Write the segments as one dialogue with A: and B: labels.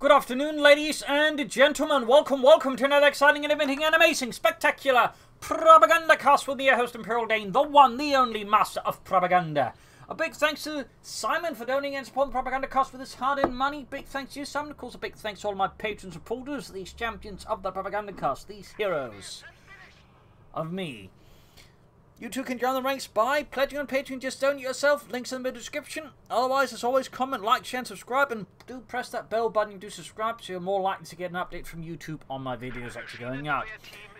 A: Good afternoon, ladies and gentlemen. Welcome to another exciting and amazing and amazing, spectacular Propagandacast with me, your host, Imperial Dane, the one, the only master of propaganda. A big thanks to Simon for donating and supporting the Propagandacast with his hard-earned money. Big thanks to you, Simon. Of course, a big thanks to all my patron supporters, these champions of the Propagandacast, these heroes of me. You too can join the ranks by pledging on Patreon. Just donate yourself. Links in the description. Otherwise, as always, comment, like, share, and subscribe. And do press that bell button and do subscribe so you're more likely to get an update from YouTube on my videos actually going out.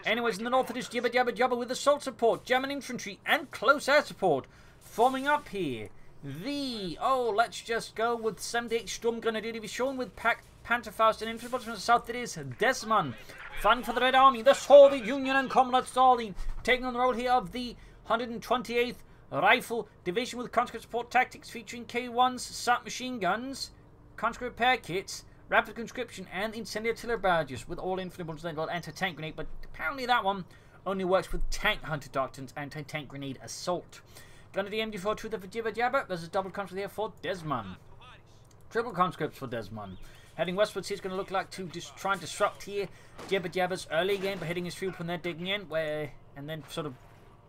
A: Anyways, in the north it is JibberJabberJobber with assault support, German infantry, and close air support. Forming up here, let's just go with 78 Sturmgrenadier Division with Panzerfaust and infantry from the south. It is Dezman. Fighting for the Red Army, the Soviet Union and Comrade Stalin, taking on the role here of the 128th Rifle Division with Conscript support tactics featuring K1s, submachine guns, Conscript repair kits, rapid conscription, and incendiary artillery barrages with all infantry bullets and anti-tank grenade, but apparently that one only works with tank hunter doctrines, anti-tank grenade assault. Grenadier MG42 for JibberJabber versus double conscript here for Dezman. Triple conscripts for Dezman. Heading westwards, he's going to look like to try and disrupt here JibberJabber's early game by hitting his field when they're digging in, and then sort of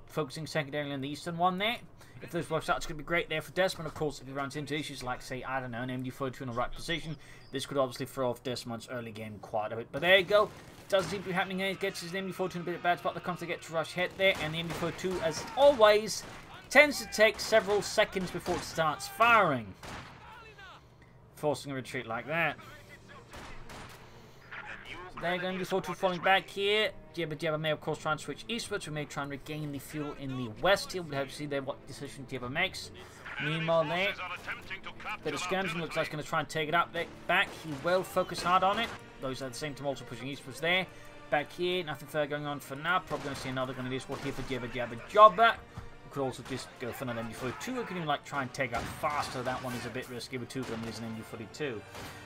A: focusing secondarily on the eastern one there. If this works out, it's going to be great there for Dezman. Of course, if he runs into issues like, say, I don't know, an MD42 in the right position, this could obviously throw off Dezman's early game quite a bit. But there you go. Doesn't seem to be happening here. He gets his MD42 in a bit of a bad spot. The Conscript get to rush head there, and the MD42, as always, tends to take several seconds before it starts firing, forcing a retreat like that. They're going to be sort of falling back here. JibberJabber may, of course, try and switch eastwards. We may try and regain the fuel in the west here. We'll have to see there what decision Jibber makes. Meanwhile, there, bit of scavenging. Looks like he's going to try and take it up back. He will focus hard on it. Those at the same time also pushing eastwards there. Back here, nothing further going on for now. Probably going to see another Grenadier squad here for JibberJabberJobber. We could also just go for another MD42. We can even try and take out faster. That one is a bit risky with two Grenadiers and MD42.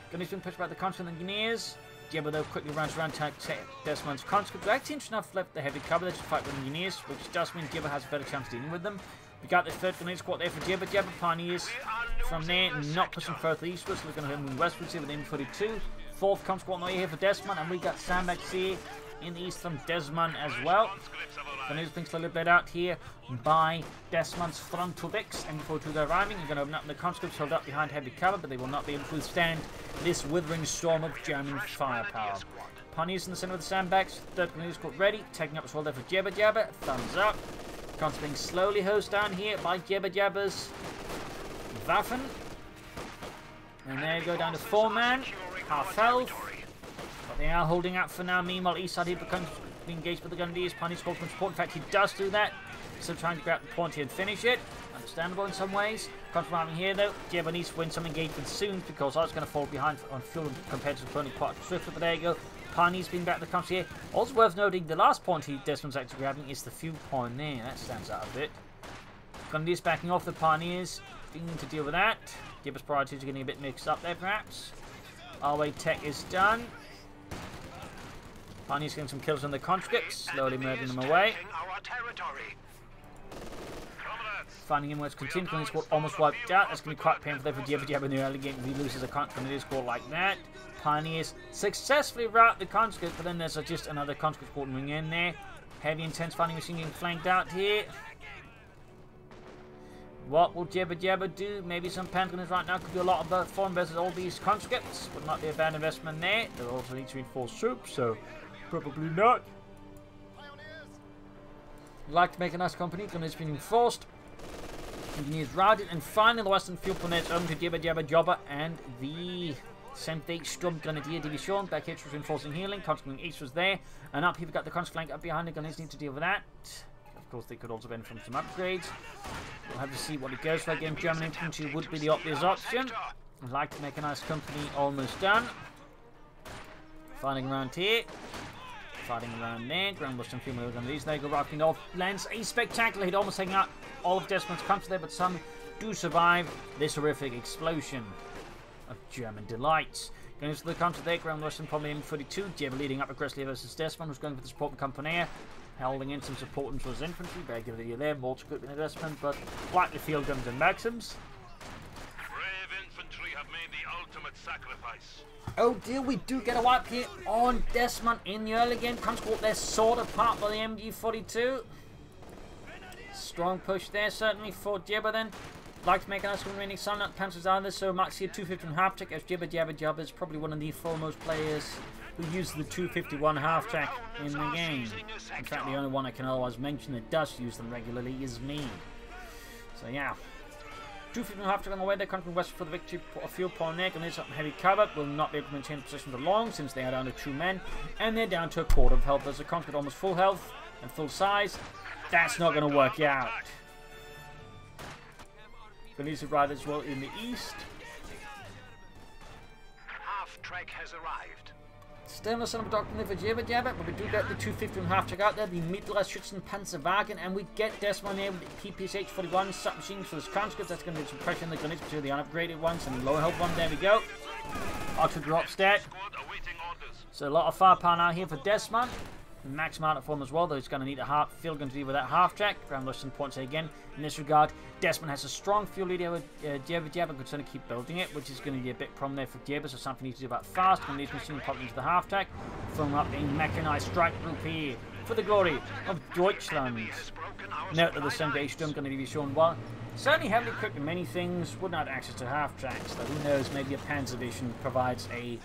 A: Grenadiers been pushed by the Conscript Engineers. Jibber, though, quickly runs around to attack Dezman's Conscript. Actually, interesting enough, left the heavy cover there to fight with engineers, which does mean Jibber has a better chance of dealing with them. We got the third Grenadier squad there for JibberJabber. Pioneers from there, not pushing further eastwards. We're going to move westwards here with M42. Fourth Conscript squad here for Dezman, and we got sandbags here in the east from Dezman as well. Grenadiers being slowly bled out here by Dezman's frontal decks. M42 they're arriving. You're going to open up, and the Conscripts hold up behind heavy cover, but they will not be able to withstand this withering storm of German firepower. Pioneers in the center of the sandbags. Third Grenadier squad ready. Taking up as well there for JibberJabber. Thumbs up. Conscripts being slowly hosed down here by JibberJabber's Waffen. And there you go, down to 4-man. Half health. But they are holding out for now. Meanwhile, east side here becomes engaged with the Grenadiers. Pioneers called for support. In fact, he does do that. Still trying to grab the point here and finish it. Understandable in some ways. Confirming here though, Jibber needs to win some engagement soon because I was going to fall behind on fuel compared to the opponent quite swiftly. But there you go. Pioneers being back to the country here. Also worth noting, the last point Dezman's actually grabbing is the fuel point there. That stands out a bit. Grenadiers backing off the Pioneers. Beginning to deal with that. Jibber's priorities are getting a bit mixed up there perhaps. Our way tech is done. Pioneers getting some kills on the Conscripts, slowly murdering them away. Finding him where it's continuing, his squad almost wiped out. That's going to be quite painful there for JibberJabber in the early game if he loses a Grenadier squad like that. Pioneers successfully rout the Conscript, but then there's just another Conscript squad moving in there. Heavy intense fighting machine getting flanked out here. What will JibberJabber do? Maybe some Pantherers right now could do a lot of foreign versus all these Conscripts. Would not be a bad investment there. They'll also need to reinforce troops, so probably not. Like to make a nice company, Grenadiers being enforced. Engineers routed, and finally the western field planets open to JibberJabberJobber and the 78 Sturmgrenadier Division. Back here was reinforcing healing. Conscript east was there, and up here we got the Conscript flank up behind. The Grenadiers need to deal with that. Of course, they could also benefit from some upgrades. We'll have to see what it goes for. Again, German infantry would be the obvious option. I'd like to make a nice company almost done. Fighting around here. Fighting around there. Ground Western female Grenadiers. They go rocking off. Lands a spectacular hit, almost taking out all of Dezman's Conscripts there, but some do survive this horrific explosion of German delights. Going to the Conscript there. Ground Western probably M42. Jibber leading up aggressively versus Dezman, who's going for the support from Companier. Holding in some support into his infantry. Very good idea there. More good investment, but likely field guns and Maxims.
B: Brave infantry have made the ultimate sacrifice.
A: Oh dear, we do get a wipe here on Dezman in the early game. Conscript, they're sort of part by the MG42. Strong push there, certainly for Jibber then. Like to make a nice one winning sun, not pencils either, so might see a 251 half track as JibberJabberJobber is probably one of the foremost players who uses the 251 half track in the game. In fact, the only one I can otherwise mention that does use them regularly is me. So yeah. 251 half track on the way, they're coming from west for the victory. Put a fuel point there, going to hit heavy cover. Will not be able to maintain position for long since they are down to 2 men. And they're down to a quarter of health. There's a Conscript almost full health and full size. That's not going to work out. Grenadiers right as well in the east.
B: Half track has arrived.
A: Still no son of a doctor for JibberJabber, but we do get the 250 and half track out there, the Mittelschützen Panzerwagen, and we get Dezman here with the PPSH-41 submachines for this Conscript. That's going to be some pressure on the grenades, particularly the unupgraded ones and the lower health one. There we go. Auto drops dead. So a lot of firepower now here for Dezman. Max amount of form as well, though he's going to need a fuel gun to deal with that half track. Ground loss some points again. In this regard, Dezman has a strong fuel leader with JibberJabber. Could certainly keep building it, which is going to be a bit problem there for Jibber, so something needs to do about fast. And these machines pop into the half track, throwing up a mechanized strike group here for the glory of Deutschland. Note that the Sunday Sturm going to be shown well. Certainly heavily equipped in many things, wouldn't have access to half tracks, though who knows, maybe a Panzer Division provides a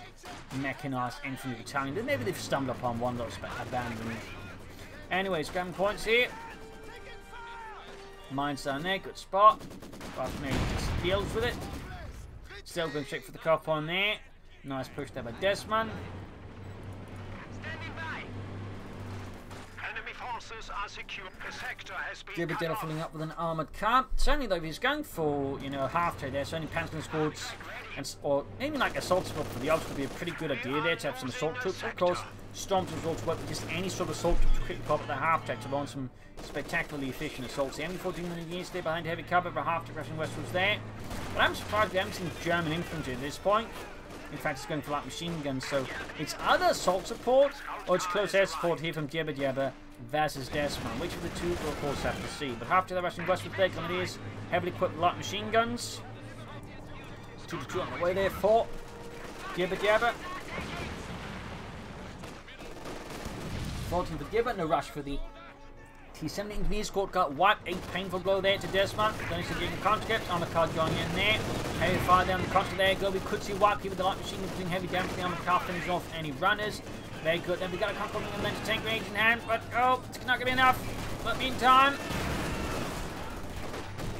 A: mechanized infantry battalion. Then maybe they've stumbled upon one that's abandoned. Anyways, grabbing points here. Mines down there, good spot. Maybe just deals with it. Still going to check for the cuff on there. Nice push there by Dezman. JibberJabber filling up with an armoured car. Certainly though, if he's going for, you know, a half trade there, certainly Panzer squads, or even like assault squad for the Alps would be a pretty good idea there to have some assault troops. Of course, Stormtroopers also work with just any sort of assault troops to quickly pop at the half track to launch some spectacularly efficient assaults. The MG14 units there behind heavy cover for half track rushing westwards there. But I'm surprised we haven't seen German infantry at this point. In fact, it's going for light machine guns, so it's either assault support or it's close air support here from JibberJabber versus Dezman. Which of the two we'll of course have to see. But half to the rushing westwards there, Grenadiers, heavily equipped light machine guns. 2-2 on the way there for JibberJabber. 14 for Jibber, no rush for the T-70 engineer squad. Got wiped, a painful blow there to Dezman. Then he's getting Conscript on the card going in there. Heavy fire down the Conscript there. Go, we could see wipe here with the light machine gun doing heavy damage on the car, finish off any runners. Very good. Then we got a Conscript and then to tank range in hand, but oh, it's not gonna be enough. But meantime,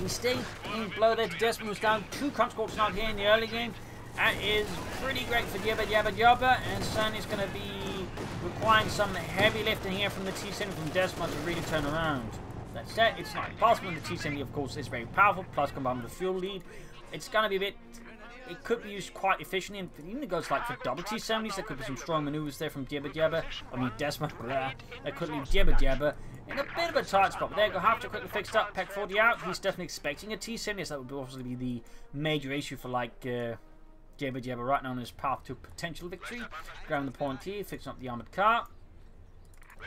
A: he stayed in blow there to Dezman, who's down 2 Conscripts now here in the early game. That is pretty great for JibberJabberJobber, and certainly it's going to be requiring some heavy lifting here from the T-70 from Dezman to really turn around. That said, it's not impossible. The T-70, of course, is very powerful, plus combined with the fuel lead. It's going to be a bit... It could be used quite efficiently, and even it goes like for double T-70s, there could be some strong maneuvers there from JibberJabber. I mean, Dezman, that could leave JibberJabber in a bit of a tight spot. But there you go, have to quickly fixed up. Pack 40 out. He's definitely expecting a T-70, so that would obviously be the major issue for, like... JibberJabber right now on his path to potential victory. Grabbing the point here, fixing up the armoured car.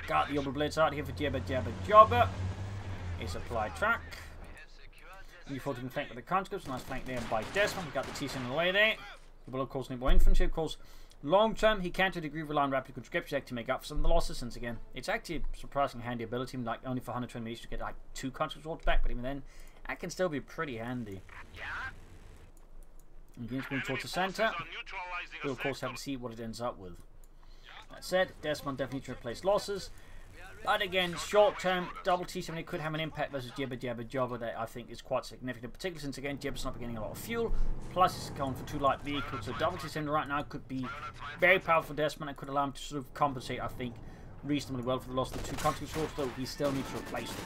A: Got the double blitz out here for JibberJabberJobber. A supply track. U-14 flank with the Conscripts. Nice flank there by Dezman. We got the T-70 in the way there. He will of course need more infantry. Of course, long term he can to a degree rely on rapid conscription to make up for some of the losses. Since again, it's actually a surprisingly handy ability. Like only for 120 minutes to get like 2 Conscripts back, but even then, that can still be pretty handy. Units moving towards the centre. We'll of course have to see what it ends up with. That said, Dezman definitely needs to replace losses. But again, short term, double T-70 could have an impact versus JibberJabberJobber that I think is quite significant, particularly since again Jibber's not getting a lot of fuel, plus it's going for 2 light vehicles, so double T-70 right now could be very powerful for Dezman and could allow him to sort of compensate, I think, reasonably well for the loss of the 2 country swords, though he still needs to replace them.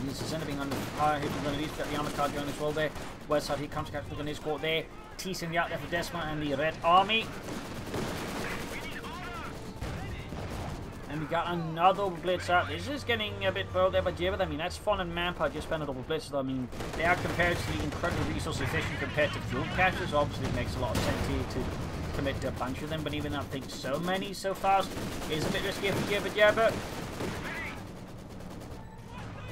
A: This is anything under fire here from Grenadiers. Got the armor card going as well there. West side here comes to catch the Grenadiers squad there. T-70 out there for Dezman and the Red Army. And we got another blitz out. This is getting a bit bold there by Jibber. I mean, that's fun and manpower just spend a double blitz. I mean, they are comparatively incredibly resource efficient compared to fuel caches. Obviously, it makes a lot of sense here to commit to a bunch of them. But even I think so many so fast is a bit risky for JibberJabber.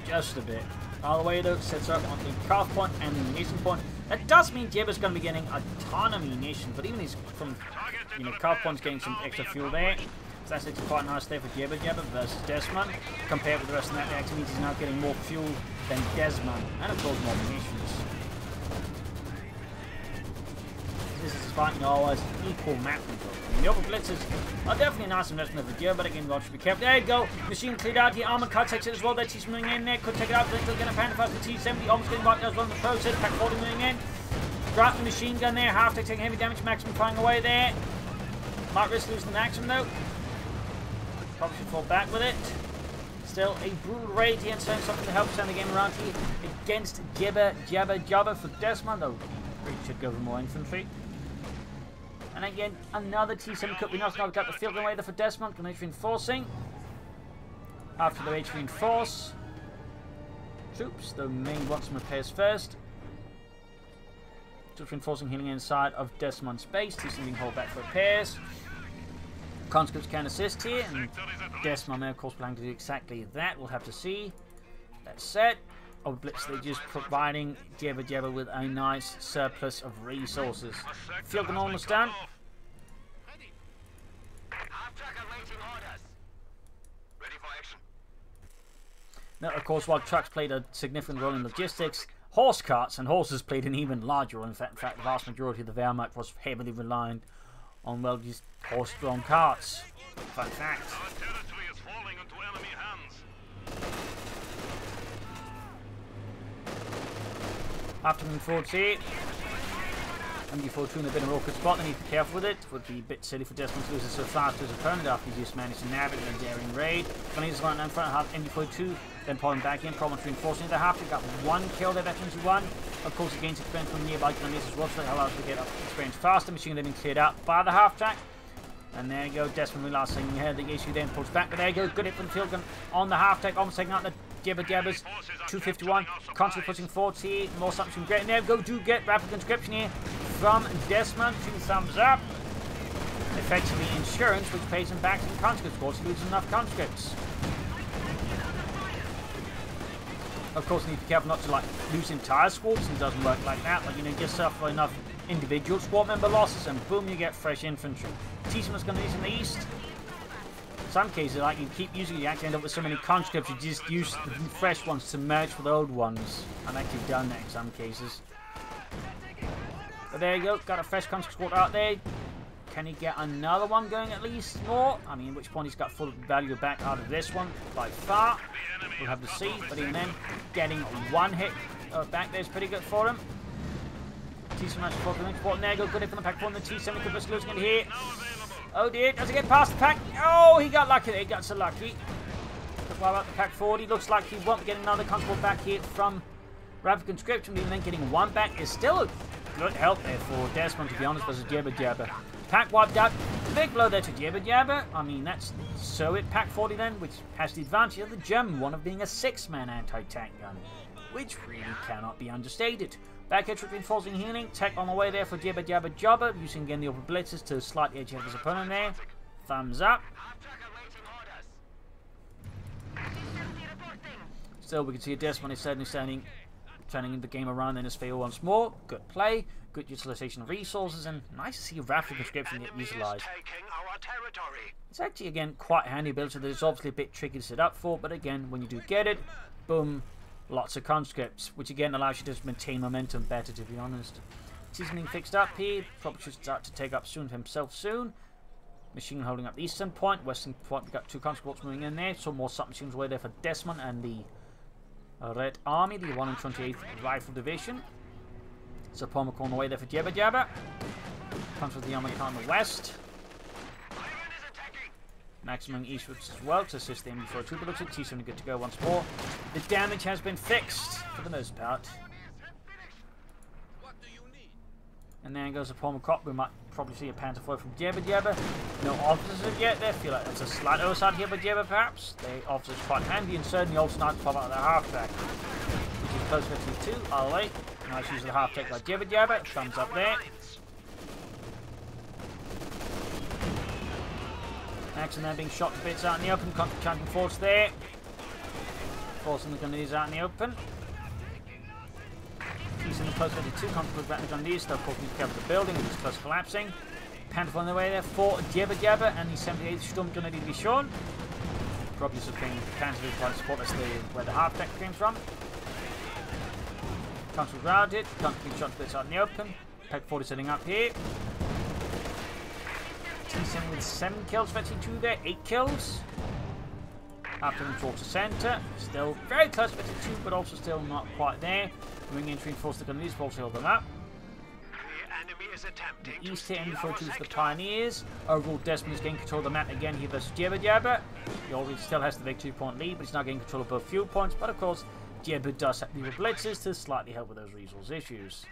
A: Just a bit. All the way though, sets up on the calf point and the Mason point. That does mean Jibber's going to be getting a ton of munitions, but even he's from, Carl Point's getting some extra fuel there. So that's actually quite nice there for JibberJabber versus Dezman. Compared with the rest of that, it actually means he's now getting more fuel than Dezman, and of course more munitions. This is despite always equal map control. The upper blitzers are definitely a nice investment for Jibber, but again, we should be careful. There you go. Machine cleared out here. Armor cut takes it as well. That T's moving in there. Could take it out. They're going to panic fast. The T-70 almost getting wiped out as well in the process. Pack 40 moving in. Drop the machine gun there. Half taking heavy damage. Maximum flying away there. Might risk losing the Maximum though. Probably should fall back with it. Still a brutal raid here and saying something to help send the game around here against JibberJabberJobber for Dezman, though. Really should go for more infantry. And again, another T-7 could be not got the field away there for Dezman. Can reinforcing. After the H reinforce. Troops, the main want some repairs first. Just reinforcing healing inside of Dezman's base. T-7 being hold back for repairs. Conscripts can assist here, and Dezman may of course planning to do exactly that. We'll have to see. That said, of Blitz, they're just providing JibberJabber with a nice surplus of resources. Field can almost done. Now, of course, while trucks played a significant role in logistics, horse carts and horses played an even larger role. In fact, the vast majority of the Wehrmacht was heavily reliant on well-used horse-drawn carts. Fun fact. After moving forward here, and before 2 in a bit of an awkward spot, they need to be careful with it. It would be a bit silly for Dezman to lose it so fast to his opponent after he's just managed to navigate a daring raid. When he's going in front of MD42, then pulling back in, probably reinforcing the half. They got 1 kill there, veterans who won. Of course, he gains experience from nearby enemies as well, so that allows him to get up experience faster. Machine gun being cleared out by the half track. And there you go, Dezman realizing he had the issue, then pulls back. But there you go, good hit from the field gun on the half track, almost taking out the JibberJabbers. 251, constantly pushing forward here. More something great. And there we go, do get rapid conscription here from Dezman. 2 thumbs up. Effectively insurance, which pays him back some conscripts. Of course, he loses enough conscripts. Of course, you need to be careful not to lose entire squads. It doesn't work like that. Just suffer enough individual squad member losses, and boom, you get fresh infantry. Dezman's going to use in the east. In some cases, you keep using, you actually end up with so many conscripts, you just use the fresh ones to merge with old ones. I've actually done that in some cases. But there you go, got a fresh conscript squad out there. Can he get another one going at least more? I mean, at which point he's got full value back out of this one by far. We'll have to see, but even then, getting 1 hit back there is pretty good for him. T-7 actually fought the next spot, and there you go, good hit from the pack 4, and the T-7 could risk losing it here. Oh dear, does he get past the pack? Oh, he got lucky there, he got so lucky. But what about the pack 40? Looks like he won't get another conscript back here from rapid conscription, even then getting 1 back is still a good help there for Dezman, to be honest, versus JibberJabber. Pack wiped out. Big blow there to JibberJabber. I mean, that's so it. Pack 40 then, which has the advantage of the German one of being a 6-man anti-tank gun, which really cannot be understated. Back here, reinforcing healing. Tech on the way there for JibberJabberJobber, using again the upper blitzers to slightly edge his opponent there. Thumbs up. Still, we can see Dezman is certainly turning the game around in his favor once more. Good play, good utilization of resources, and nice to see rapid conscription get utilized. It's actually, again, quite handy ability that is obviously a bit tricky to set up for, but again, when you do get it, boom, lots of conscripts, which again allows you to maintain momentum better, to be honest. Season being fixed up here, probably should start to take up soon himself soon. Machine holding up the eastern point, western point, we've got 2 conscripts moving in there, some more submachines away there for Dezman and the Red Army, the 128th Rifle Division. So Pomac on the way there for JibberJabber. Comes with the army on the west. Maximum eastwards as well to assist the MD42, but looks like T-7 good to go once more. The damage has been fixed for the most part. And there goes the Pomac. We might probably see a Panther 4 from JibberJabber. No officers yet there. Feel like that's a slight oversight here by Jibber perhaps. The officers quite handy, and certainly also nice to pop out of the half track. Which is close 52. I'll wait. Nice use of the half track by JibberJabber. Thumbs up there. Action there being shot to bits out in the open. Chanting force there. Forcing the grenades out in the open. T-7 close 22, Conscript advantage on these, so of course we need to cover the building, which is close to collapsing. Panther on the way there for JibberJabber, and the 78th Storm going to need to be shown. Probably just playing Panther to try to support us where the half tech came from. Conscript grounded, Conscript shot splits out in the open. Peg 40 setting up here. T7 with 7 kills for T2 there, 8 kills. After them towards the centre, still very close to T2, but also still not quite there. Moving in to reinforce the Gunneries, but also hold them up. The East here, MD42 is the Pioneers. Overall, Dezman is getting control of the map again here versus JibberJabber. He already still has the big 2-point lead, but he's now getting control of both fuel points. But of course, Jibber does have the blitzes to slightly help with those resource issues.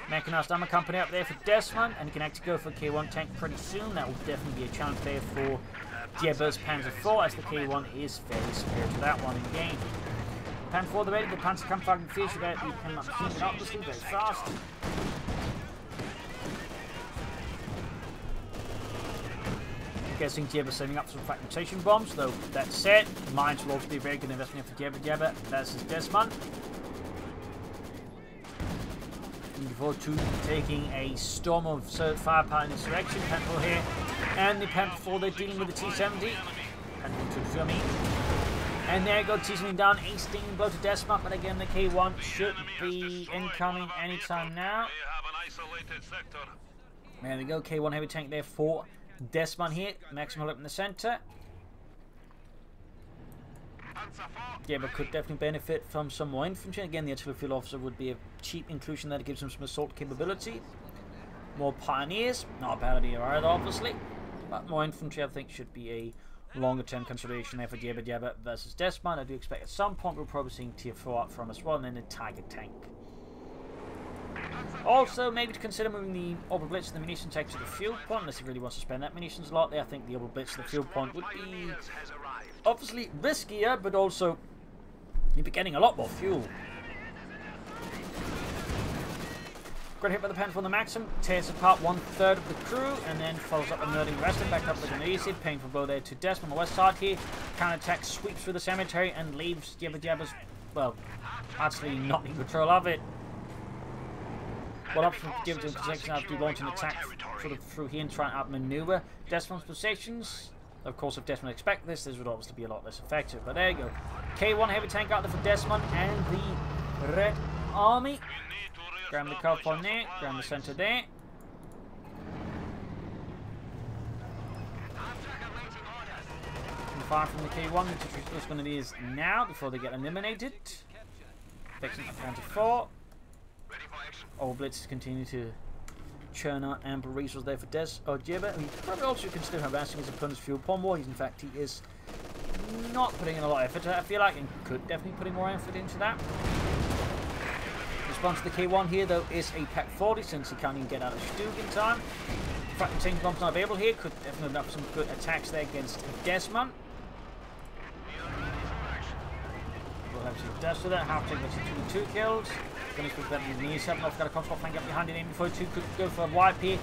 A: Mechanized Armor Company up there for Dezman, and he can actually go for a K1 tank pretty soon. That will definitely be a challenge there for Jibber's Panzer IV, as the K1 is very superior to that one in the game. Panzer IV, the ready, the Panzer Kampfwagen feels about the machine obviously very fast. Guessing Jibber setting up some fragmentation bombs, though that said, mines will also be a very good investment for JibberJabber versus Dezman. Before two taking a storm of firepower in this direction, Panther here, and the Panther IV, they're dealing with the T70. Panther 2 and there you go, T70 down, a stinging blow to Dezman, but again the K1 should be incoming anytime now. There we go, K1 heavy tank there for Dezman here, maximum up in the centre. Yeah, but could definitely benefit from some more infantry. Again, the artillery field officer would be a cheap inclusion that gives him some assault capability. More Pioneers, not a bad idea either, obviously. But more infantry, I think, should be a longer term consideration there for JibberJabber versus Dezman. I do expect at some point we'll probably see Tier 4 up from as well, and then a Tiger tank. Also, maybe to consider moving the Orbital Blitz and the munition tank to the fuel point, unless he really wants to spend that munitions a lot there. I think the Orbital Blitz to the fuel point would be obviously riskier, but also you'd be getting a lot more fuel. Great hit by the Panther on the Maxim, tears apart 1/3 of the crew, and then follows up a murdering the rest of them back up looking easy. Painful blow there to Dezman on the west side here. Counter-attack sweeps through the cemetery and leaves JibberJabber's, well, actually not in control of it. What option for JibberJabber position after launching an attack sort of through here and trying to outmaneuver Dezman's positions? Of course, if Dezman expect this would obviously be a lot less effective. But there you go. K1 heavy tank out there for Dezman and the Red Army. Grab the cover on there, grab the centre there. And fire from the K1, which is going to be now before they get eliminated. Fixing up Panther 4. All blitzes continue to churn out ample resources there for Jibber. I mean, probably also consider how bad his opponent's fuel pond war. He's in fact he is not putting in a lot of effort, I feel like, and could definitely put in more effort into that. Response to the K1 here though is a Pack 40 since he can't even get out of Stug in time. Fragmentation bombs not available here, could definitely open up some good attacks there against Dezman. We'll have to dash to that, half take that's 2 kills. Gonna switch that with the 7 off, got a Conscript flank up behind it, aiming for 2, could go for a wipe here.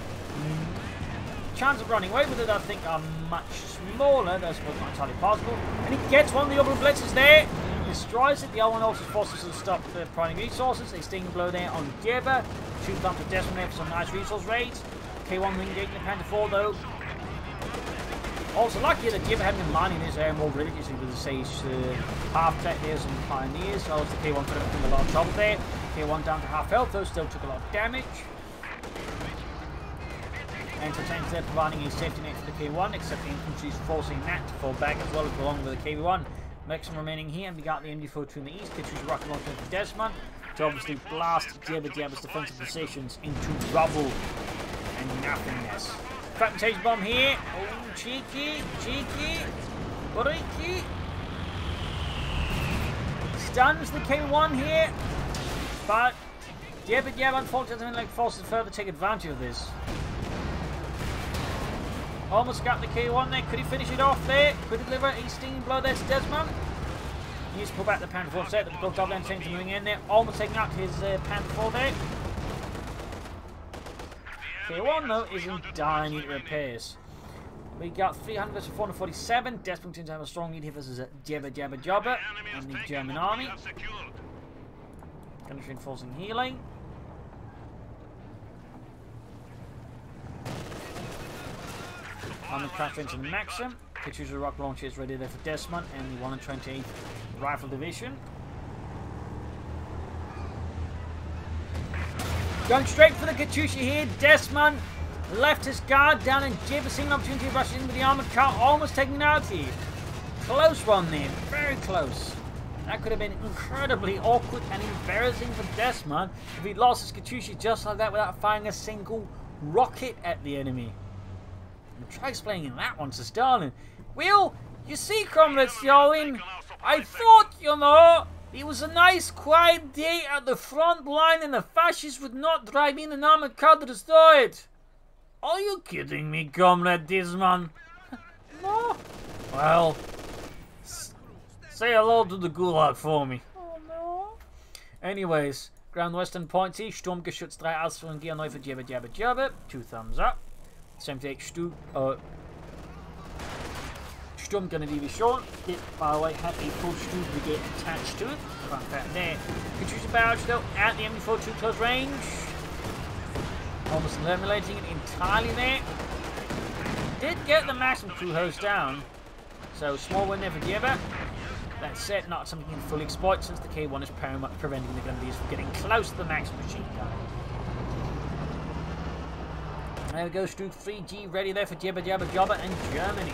A: Chance of running away with it I think are much smaller, that's not entirely possible. And he gets one of the orbital blitzes there. Destroys it. The other one also forces to stop the primary resources. A stinging blow there on Jibber. 2 bumps of Dezman there for some nice resource raids. K1 engaging the Panther 4 though. Also lucky that Jibber hadn't been mining this area more religiously with the Sage half tech there, some Pioneers. So the K1 put him in a lot of trouble there. K1 down to half health though, still took a lot of damage. Entertains there providing a safety net for the K1, except the infantry's forcing that to fall back as well as along with the K1. Maximum remaining here, and we got the MD42 in the east. Kitchu's rocket launcher into Dezman to obviously blast JibberJabber's defensive positions into rubble and nothingness. Fragmentation bomb here. Oh, cheeky, breaky. Stuns the K1 here, but JibberJabber unfortunately doesn't like forces further take advantage of this. Almost got the K1 there. Could he finish it off there? Could he deliver a stinging blow there to Dezman? He needs to pull back the Panther 4 set. The gold double end seems moving in there. Almost taking out his Panther 4 there. K1 though is in dire need of repairs. We got 300 versus 447. Dezman continues to have a strong lead here versus JibberJabberJobber and the German army. Gunner reinforcing healing. Armored craft into Maxim. Katyusha rocket launcher is ready there for Dezman and the 128th Rifle Division. Going straight for the Katyusha here. Dezman left his guard down and Jibber seeing an opportunity to rush in with the armored car, almost taking out here. Close one there, very close. That could have been incredibly awkward and embarrassing for Dezman if he lost his Katyusha just like that without firing a single rocket at the enemy. And try explaining that one to Stalin. Well, you see, Comrade Stalin, I thought, you know, it was a nice quiet day at the front line and the fascists would not drive in an armored car to destroy it. Are you kidding me, Comrade Dezman? No. Well, say hello to the Gulag for me. Oh no. Anyways, Ground Western Point hier, Sturmgeschütz 3 Ausführungen gehen neu für JibberJabberJobber. 2 thumbs up. 78 Sturmgunner Division. It, by the way, had a full Stu brigade attached to it. Fun fact there. Katyusha barrage though at the MD42 close range. Almost eliminating it entirely there. Did get the Maxim crew host down. So small win there for Jibber. That said, not something you can fully exploit since the K1 is paramount preventing the Gundams from getting close to the Maxim machine gun. There we go, Stu 3G ready there for JibberJabberJobber and Germany.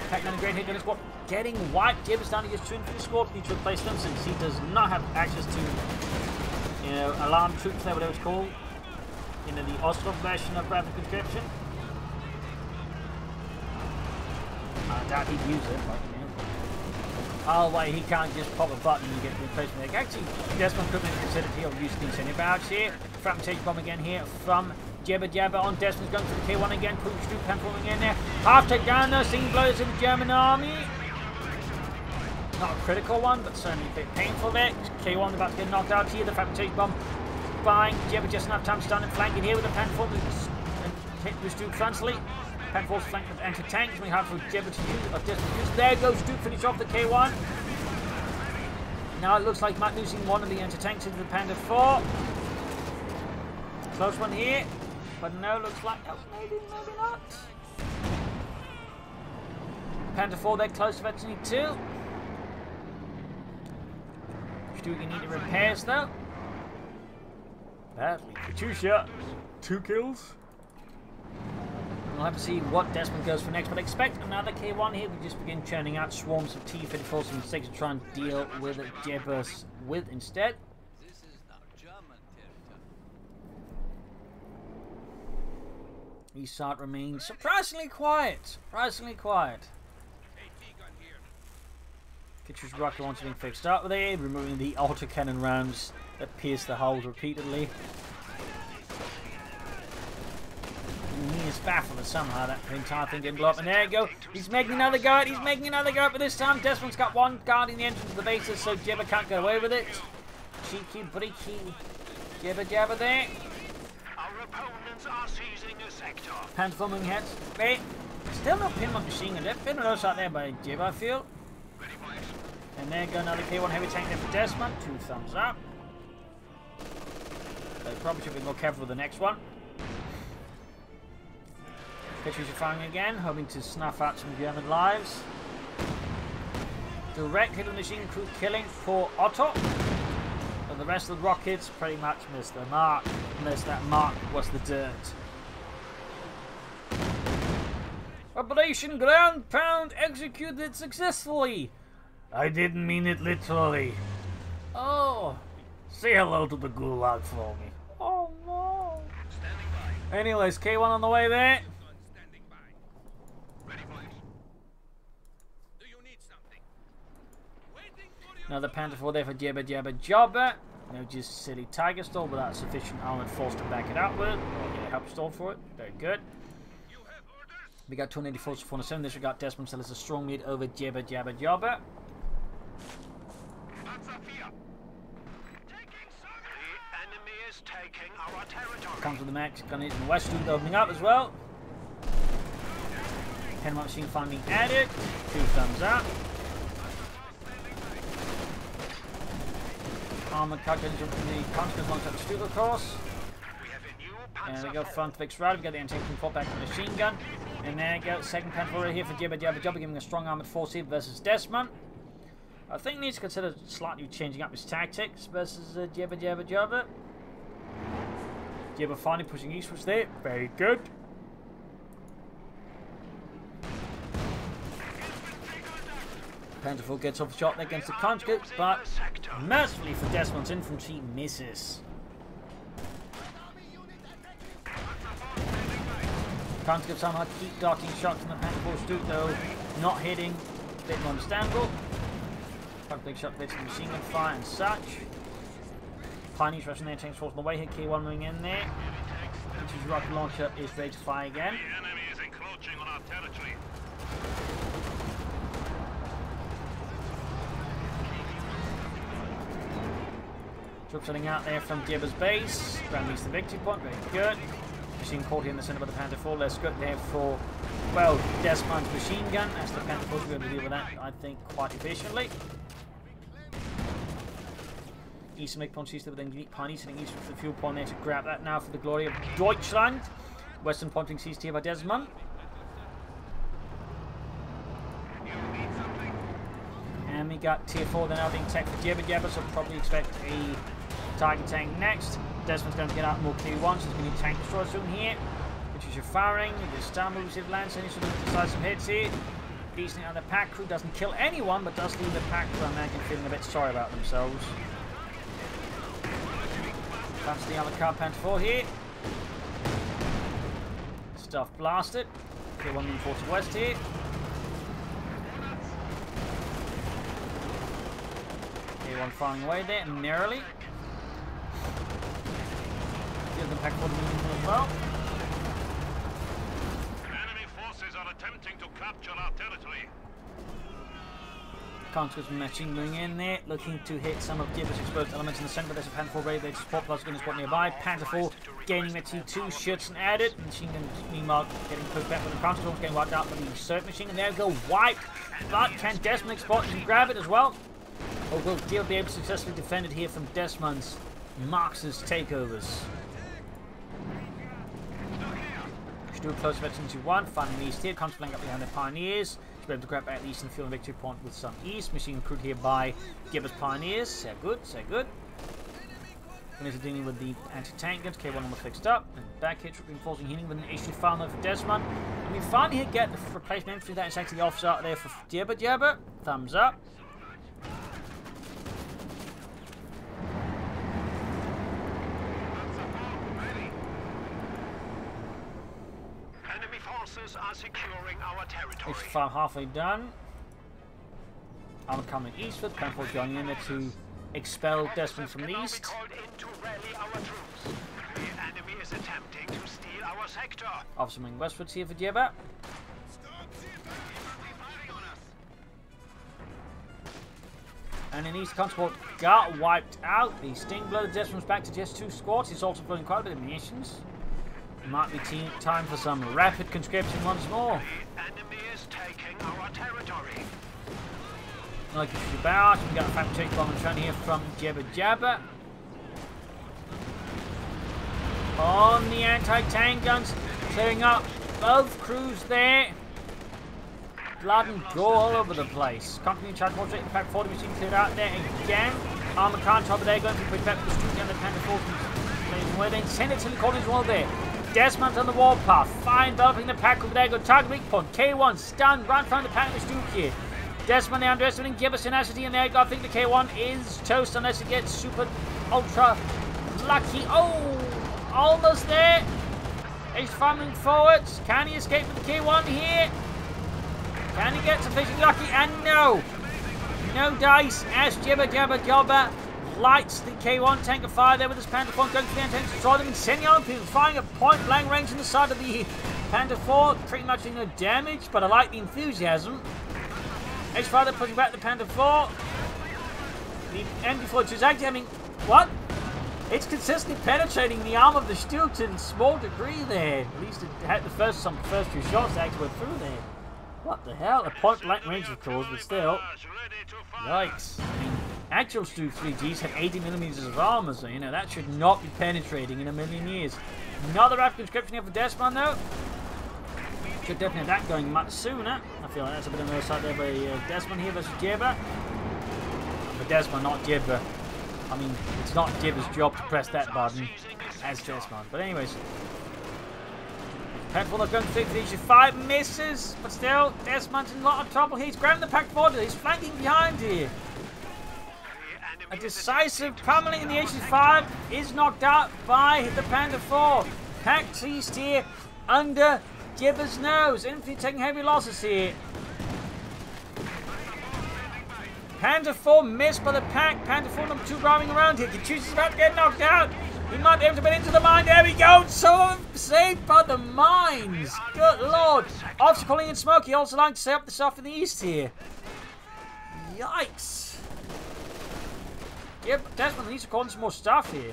A: Pac-Man and Great Hit Gunner Squad getting wiped. Jibber's down to his twin for the squad. Need to replace them since he does not have access to, you know, alarm troops there, whatever it's called. You know, the Oslo version of rapid conscription. I doubt he'd use it, but you know. Oh, wait, he can't just pop a button and get the replacement. Actually, Dezman could have considered he'll use the incendiary barrage here. Fragmentation bomb again here from JibberJabber on Dezman's going for the K1 again. Push through, transforming in there. Half takedown though, seeing blows in the German army. Not a critical one, but certainly a bit painful there. K1 about to get knocked out here. The fragmentation bomb buying Jibber just enough time to stun and flank it here with the Panther and hit the Stu frontally. Panther flanked with anti-tank. It's really hard for Jibber to use. There goes Stu, finish off the K1. Now it looks like Matt losing one of the anti-tanks into the Panther 4. Close one here. But no, looks like, oh, maybe not. Panther 4 there, close to Veteran 2. Stu, you need the repairs though. Badly. Katyusha, 2 kills. We'll have to see what Dezman goes for next, but expect another K1 here. We just begin churning out swarms of T-54s and mistakes to try and deal with Jibber's with instead. East side remains surprisingly quiet. Surprisingly quiet. Katyusha's rocket launcher being fixed up there, removing the autocannon rounds that pierce the hulls repeatedly. And he is baffled that somehow that entire thing didn't blow up. And there you go. He's making another go at it. He's making another go at it. But this time, Dezman's got one guarding the entrance of the bases, so Jibber can't get away with it. Cheeky, breaky JibberJabber there. Panther moving heads. Wait. Still no pin on machine gun. They're pinning those out there by Jibber, I feel. And there go another K1 heavy tank there for Dezman. 2 thumbs up. They probably should be more careful with the next one. Katyusha firing again, hoping to snuff out some German lives. Direct hit of the machine crew killing for Otto. But the rest of the rockets pretty much missed their mark, unless that mark was the dirt. Operation Ground Pound executed successfully. I didn't mean it literally. Oh, say hello to the Gulag for me. Oh no. Anyways, K1 on the way there. Another Panther 4 there for JibberJabberJobber. No, just silly Tiger Stall without sufficient armored force to back it up with. Or get a help stall for it. Very good. We got 284 to 407. This we got Dezman still as a strong lead over JibberJabberJobber. Comes with the max gun in the west student opening up as well. Pen machine finally added. 2 thumbs up. armored car getting from the Conscript alongside the Stuka, of course. And we go front fixed right, we got the anti-tank fall back to the machine gun. And there we go, second Panther right here for JibberJabberJobber, giving a strong armored force here versus Dezman. I think he needs to consider slightly changing up his tactics versus JibberJabberJobber. Jibber finally pushing eastwards there, very good. Panther gets off a shot there against the Conscript, but mercifully for Dezman's infantry misses. Conscript somehow keep darting shots from the Panther though not hitting, a bit more understandable. Big shot bits of machine gun fire and such. Pioneers rushing their tanks force on the way here. K1 moving in there. His rocket launcher is ready to fire again.
B: The enemy is encroaching on our territory.
A: Troops running out there from Jibber's base. Ground leads the victory point. Very good. Machine caught here in the center of the Panther 4. Let's go there for, well, Dezman's machine gun. As the Panther 4 will be able to deal with that, I think, quite efficiently. Eastern make point sees with then unique pioneers sitting east with the fuel point there to grab that now for the glory of Deutschland. Western pointing seized here by Dezman. And we got tier 4 then now being tech for JibberJabber, so probably expect a target tank next. Dezman's going to get out more K1, so there's going to be a tank destroyer soon here. Which is your firing, the star moves if lands, any sort of decisive hits here. Beasting out the pack crew doesn't kill anyone, but does leave the pack crew, I imagine, feeling a bit sorry about themselves. Comes the armored car Panther 4 here. Stuff blasted. K1 moving forward to west here. K1 firing away there, narrowly. The other pack 4 moving as well.
B: Enemy forces are attempting to capture our territory.
A: Conscript machine moving in there, looking to hit some of Jibber's exposed elements in the centre. There's a Panther 4 ready there to support, plus going to spot nearby. Panther 4 gaining the T2, shoots and added. Machine gun meanwhile getting pushed back with the Conscript, getting wiped out by the Surf machine, and there we go, wiped. But can Dezman export and grab it as well? Or will Jill be able to successfully defend it here from Dezman's Marxist takeovers? Stu close to into 1, finding east here. Conscript flank up behind the Pioneers. Be able to grab at the eastern field victory point with some east. Machine crewed here by Jibber's Pioneers. So good, so good. And is dealing with the anti-tank guns. K1 almost fixed up. And back here, reinforcing healing with an issue found there for Dezman. And we finally here get the replacement infantry. That is actually the officer out there for JibberJabber. Thumbs up.
B: Are securing our territory.
A: It's far halfway done. I'm coming eastward. Panther going in there to expel Dezman from the east.
B: Called in to rally our troops. The enemy is attempting to steal our sector.
A: Officer moving westwards here for Jibber. And in east, Conscript got wiped out. The sting blow Dezman's back to just 2 squads. He's also pulling quite a bit of munitions. Might be time for some rapid conscription once more.
B: The enemy is taking our territory.
A: Like a few barrage, we got a fabricated bomb trying here from JibberJabber. On the anti-tank guns, clearing up both crews there. Blood and gore all over the place. Company in charge, the pack 40 machine cleared out there again. Armored car on top of there, going to be pretty back to the street and the Panther 4 where they send it to the corner as well there. Dezman's on the warpath, fine enveloping the pack over there, go target weak point. K1 stunned, right from the pack with Duke here. Dezman now underestimating Jibber's tenacity, and there you go. I think the K1 is toast unless it gets super ultra lucky. Oh, almost there. He's fumbling forwards. Can he escape with the K1 here? Can he get sufficiently lucky? And no. No dice as JibberJabberJobber lights the K1 tank of fire there with his Panther 4 going for the antennas to destroy them, and sending on people firing at point blank range in the side of the Panther 4, pretty much no damage, but I like the enthusiasm. H-Fighter pushing back the Panther 4. The MD-4 is actually, I mean, what? It's consistently penetrating the arm of the Stuke to a small degree there. At least it had the first 2 shots that actually went through there. What the hell? A point blank range, of course, but still. Yikes. I mean, Actual Stu 3Gs had 80mm of armor, so you know that should not be penetrating in a million years. Another rapid conscription here for Dezman though. Should definitely have that going much sooner. I feel like that's a bit of an oversight there by Dezman here versus Jibber. But Dezman, not Jibber. I mean, it's not Jibber's job to press that button as Dezman. But anyways. Pack 4 going straight for the issue 5, misses. But still, Dezman's in a lot of trouble. He's grabbing the pack 4, he's flanking behind here. A decisive pummeling in the issue 5 is knocked out by the Panther 4. Pack seized here under Jibber's nose. Infantry taking heavy losses here. Panther 4 missed by the pack. Panther 4 number 2 driving around here. CoH2 is about to get knocked out. He might be able to get into the mine. There we go. So saved by the mines. Good lord. Officer calling in smoke. He also likes to set up the stuff in the east here. Yikes. Yep, Dezman needs to call in some more stuff here.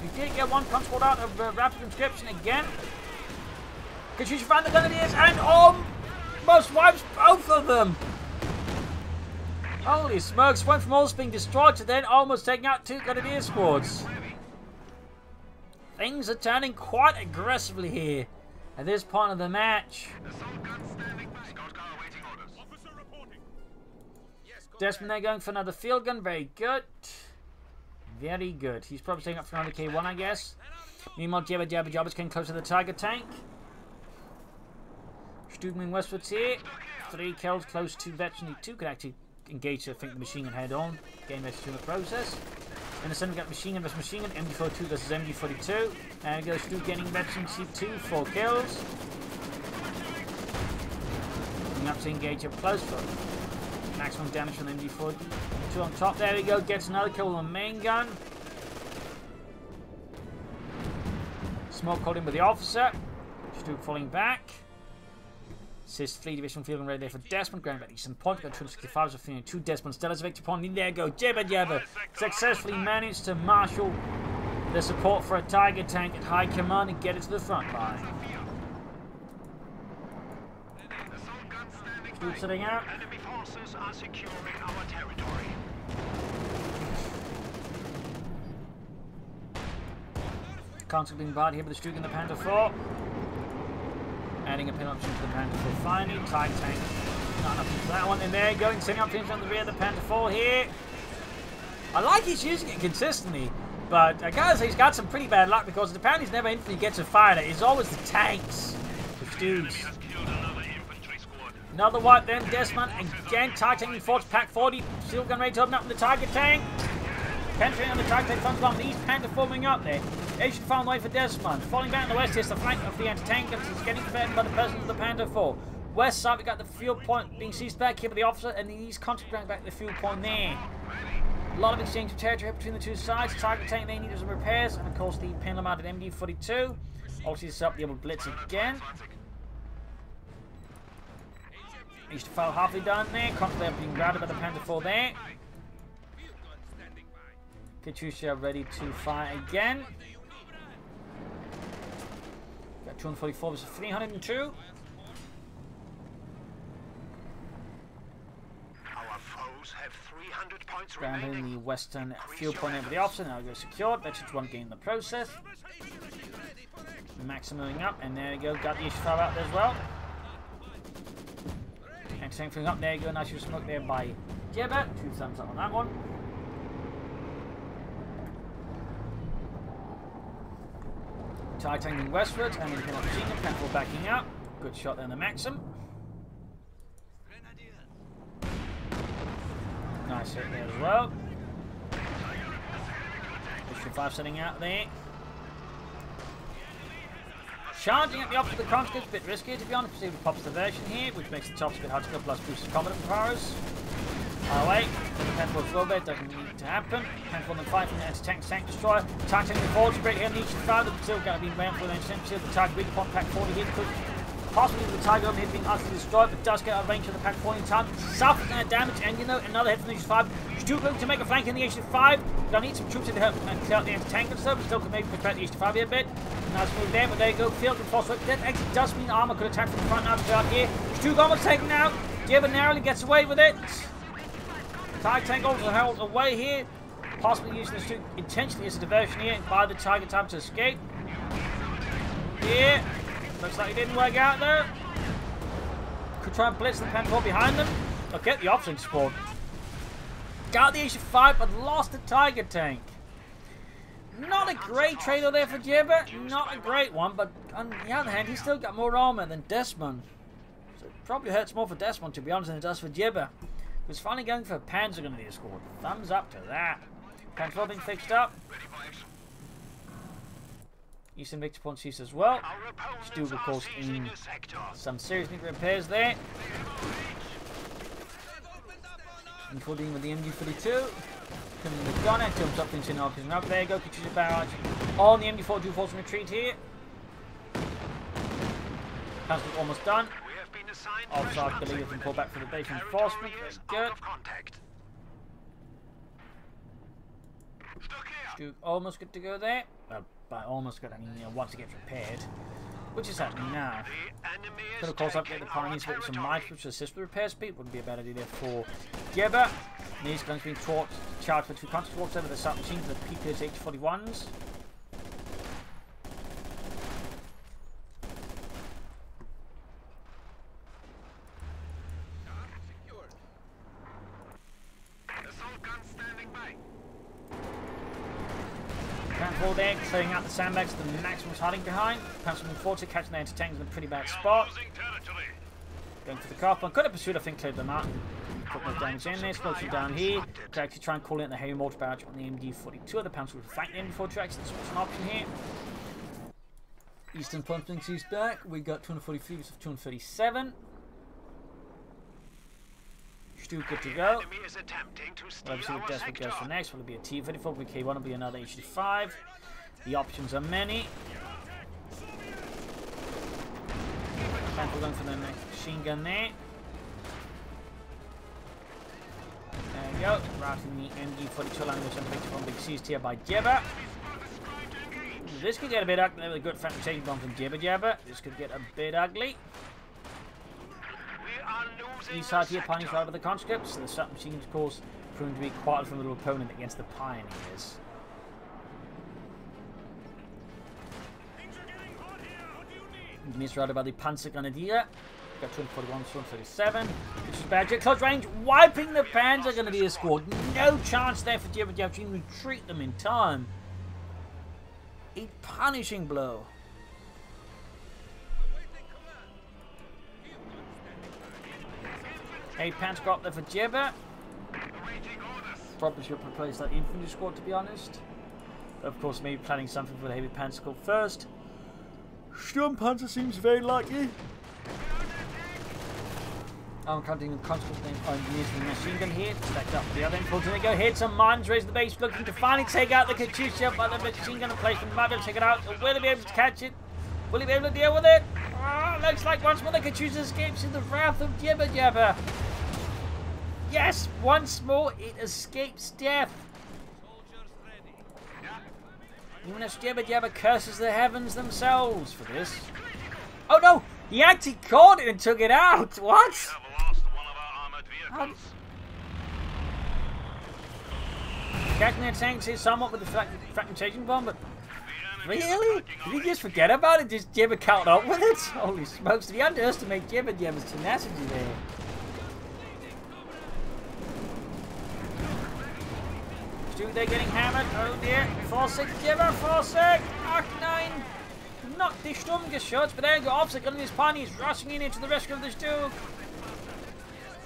A: We did get one conscript out of rapid conscription again. CoH2 find the Grenadiers and almost wipes both of them. Holy smokes, went from almost being destroyed to then almost taking out 2 Grenadier squads. Things are turning quite aggressively here at this point of the match. Dezman there going for another field gun, very good. Very good. He's probably taking up for another K1, I guess. Meanwhile, JibberJabberJobber's getting close to the Tiger tank. Studman westwards here. 3 kills, close to veteran. 2 could actually engage, I think, the machine gun head on. Game message in the process. In the center, we got machine gun versus machine gun. MG42 versus MG42. And goes Stu getting veteran C2, 4 kills. Coming up to engage up close for maximum damage from the MG42 on top. There we go. Gets another kill with a main gun. Smoke caught in with the officer. Stu falling back. Says 3 divisional field gun ready there for Dezman. Ground back some point. Got 265 of 2 Dezman. Still has a victory point. There go. JibberJabber successfully managed to marshal the support for a Tiger tank at high command and get it to the front line. Stu sitting out.
B: Enemy forces are securing our territory.
A: Conscript being barred here with the Stu and the Panther 4. Adding a pin option to the Panther 4 finally. Tiger tank. Not enough for that one. And there going. Sending up pins on the rear of the Panther 4 here. I like he's using it consistently. But I gotta say he's got some pretty bad luck because the Panthers never instantly gets a fire. It's always the tanks. The Stews. Another wipe then. Dezman again. Tiger tank force pack 40. Steel gun ready to open up with the Tiger tank. Penetrating on the Tiger tank front bomb. These Panther forming up there. Asian found the way for Dezman. Falling back in the west, here's the flank of the anti-tank and he's getting threatened by the presence of the Panther 4. West side, we got the fuel point being seized back here by the officer, and he's concentrating back the fuel point there. A lot of exchange of territory between the two sides. Tiger tank they need some repairs, and of course the pendulum mounted MD42. Also this up the able blitz again. East file halfway done there. Constantly being grabbed by the Panther 4 there. CoH2 ready to fire again. Got 244 versus 302.
B: Our foes have 300 points
A: Grounding
B: remaining.
A: the western fuel point over the officer. Now go secured. Veterans 1 gain in the process. Maximuming up, and there you go. Got the issue fire out there as well. And same thing up there. You go. Nice smoke there by Jibber. 2 thumbs up on that one. Tiger tanking westwards, and we can have machine gun, Panther backing up. Good shot there in the Maxim. Nice hit there as well. Issue 5 setting out there. Charging at the opposite of the Conscript, a bit risky to be honest. See if it pops the version here, which makes the tops a bit hard to go, plus boosts combat powers. Away, the Panther flow bed doesn't need to happen. Panther then fight from the anti-tank tank destroyer. Tiger tank forward to break here in the eastern fire. They're still going to be around for the anti-tank. The Tiger big point pack 40 here. Possibly the Tiger over here being utterly destroyed, but does get out of range of the pack 40 in time. Suffers that damage, and you know, another hit from the H5. Still going to make a flank in the H5. Gonna need some troops in to help clear out the anti-tank and stuff, but still can maybe protect the H5 here a bit. Nice move there, but there you go. Field and force work. That actually does mean armor could attack from the front now to go out here. Stu almost taken out. Jibber narrowly gets away with it. Tiger tank also held away here. Possibly using this intentionally as a diversion here by the Tiger time to escape. Yeah. Looks like it didn't work out though. Could try and blitz the Panther behind them. Okay, the option spawned. Got the HC5 but lost the Tiger tank. Not a great trade there for Jibber. Not a great one, but on the other hand, he's still got more armor than Dezman. So it probably hurts more for Dezman, to be honest, than it does for Jibber. Who's finally going for a Panzer going to be a squad. Thumbs up to that. Panther being fixed up. Eastern Victor points used as well. Still, of course, in some serious need repairs there. Including with the MG42. Coming with the gunner, jumps up into an option up. There you go, Katusha barrage on the MG42, forcing retreat here. Conscript almost done. Offside, believe can pull back for the base reinforcement. Very good. Stu almost good to go there. Well, by almost good, I mean, once it gets repaired. Which is happening now. Could of course update the Pioneers with some might which assist with repair speed. Wouldn't be a bad idea there for Jibber. These guns being charged for 2 Conscript walks over the submachines, the PPH-41s. Panther there, clearing out the sandbags, the Maximus hiding behind. Panther moving forward to catching the anti-tanks in a pretty bad spot. Going for the car. Could have pursued, I think, cleared them out. Put more damage in there, explosion down here. Could actually try and call in the heavy mortar barrage on the MD-42. The Panther will fight the MD-42 tracks. That's an option here. Eastern pumping sees back. We got 243 of 237. Still good to go. We'll see what Dezman goes for next. Will it be a T-34? With K1 will be another HD5. The options are many. Panther going for the machine gun there. There we go. Routing the MG42 line with some picture from big seized here by Jibber. This could get a bit ugly with a good fragmentation bomb from JibberJabber. This could get a bit ugly. East side here, Pioneers right with the Conscripts. So the submachines, of course, proving to be quite a formidable opponent against the Pioneers. Misrouted by the Panzer Grenadier. Got 241, 237. Which is bad. Close range, wiping the Panzer Grenadier squad. No chance there for JibberJabber to retreat them in time. A punishing blow. A Panther got there for Jibber. Probably should replace that infantry squad, to be honest. Of course, maybe planning something for the heavy Panther squad first. Sturm Panzer seems very likely. I'm counting the Conscript name on using the machine gun here. Stacked up the other end. Unfortunately, go hit some mines, raise the base, looking to finally take out the Katusha, but the machine gun replacement might be able to take it out. Will he be able to catch it? Will he be able to deal with it? Oh, looks like once more the Katusha escapes in the wrath of JibberJabber. Yes, once more it escapes death. Even as JibberJabber curses the heavens themselves for this. Oh no! He actually caught it and took it out! What? Catching the tanks here somewhat with the fragmentation bomb, but really? Did he just forget about it? Just Jibber caught up with it? Holy smokes, did he underestimate JibberJabber's tenacity there? They're getting hammered. Oh dear. 4-6 Jibber. 4-6. Mark 9. Not the Sturmgeschütz, but there you go. Opposite gun of these Pioneers rushing in into the rescue of this Duke.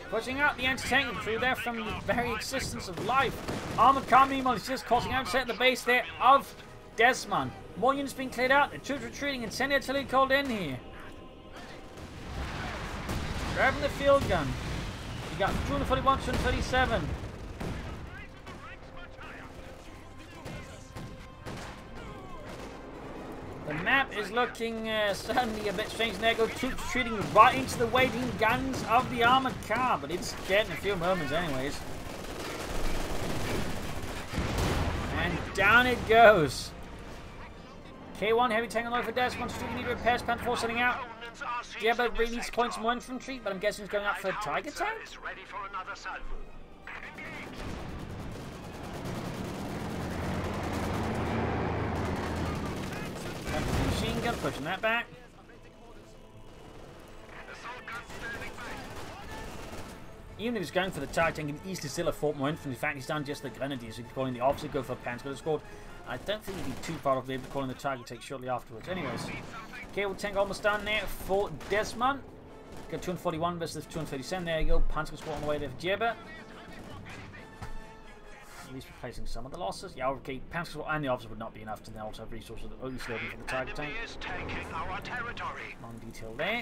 A: Pushing out the anti-tank through there from the very existence of life. Armored car meanwhile is just causing outset at the base there of Dezman. More units being cleared out. The troops retreating and sending artillery called in here. Grabbing the field gun. You got 241, 237. The map is looking certainly a bit strange. There go troops shooting right into the waiting guns of the armored car, but it's dead in a few moments anyways. And down it goes. K1 heavy tank on over for Dezman. Still need repairs. Panther 4 setting out. Jibber really needs to point some more infantry, but I'm guessing it's going up for Tiger tank. Machine gun, pushing that back. Even if he's going for the target tank, he can easily still afford more infantry. In fact, he's done just the grenadiers. So he's calling the opposite, go for a Panzer squad. I don't think he'd be too far off maybe calling the target tank shortly afterwards. Anyways, cable tank almost done there for Dezman. Got 241 versus 237. There you go. Panzer squad on the way there for Jibber. At least replacing some of the losses. Yeah, okay. Panzer squad and the officer would not be enough to then also have resources at least loading for the target tank. Long detail there.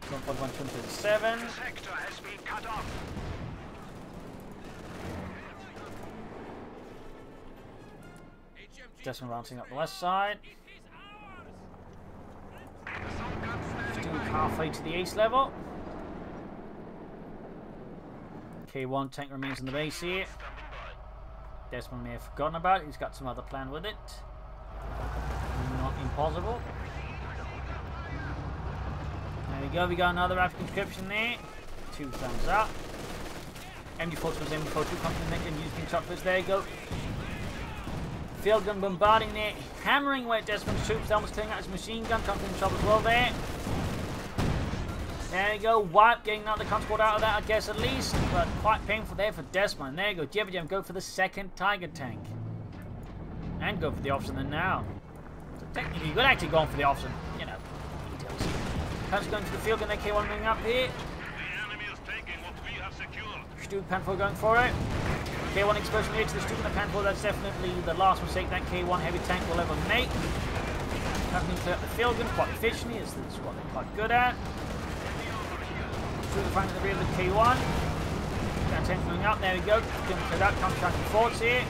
A: 1.137.
B: Sector has been cut off.
A: Dezman rounding up the west side. Still halfway to the ace level. K1 tank remains in the base here. Dezman may have forgotten about it. He's got some other plan with it. Not impossible. There we go, we got another rapid conscription there. 2 thumbs up. MG4 was MG4 complementing using choppers. There you go. Field gun bombarding there. Hammering away at Dezman's troops. Almost clearing out his machine gun. Complementing chop as well there. There you go. Wipe getting another transport out of that, I guess, at least. But quite painful there for Dezman. There you go. JibberJabber go for the second Tiger tank. And go for the option then now. So technically, you could actually go on for the option. You know, details. Panzer going to the field, and then K1 moving up here.
B: The enemy is taking what we have secured.
A: Stu Panfor going for it. K1 explosion here to the Stu and the Panfor. That's definitely the last mistake that K1 heavy tank will ever make. Having to clear up the field gun quite efficiently, as this is what they're quite good at. Stu finding the rear of the K1. That tank moving up, there we go. Going to clear that, contracting forwards here.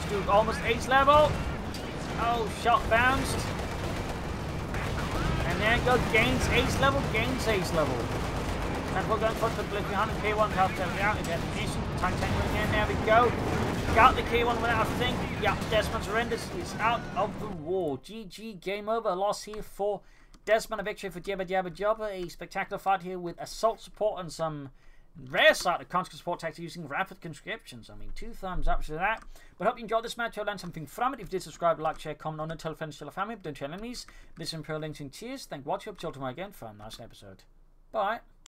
A: Stu almost ace level. Oh, shot bounced. And there you go, gains ace level, And we're going for the blip behind the K1 to help them out in the ammunition. Tank moving in, there we go. Got the K1 without a thing. Yeah, Dezman surrenders. He's out of the war. GG, game over. A loss here for Dezman, a victory for JibberJabberJobber. A spectacular fight here with assault support and some rare sight of conscript support tactics using rapid conscriptions. I mean, 2 thumbs up to that. But hope you enjoyed this match. I learned something from it. If you did, subscribe, like, share, comment on it, tell friends, tell a family, but don't tell enemies. This is Imperial Links and cheers. Thank you for watching. Up till tomorrow again for a nice episode. Bye.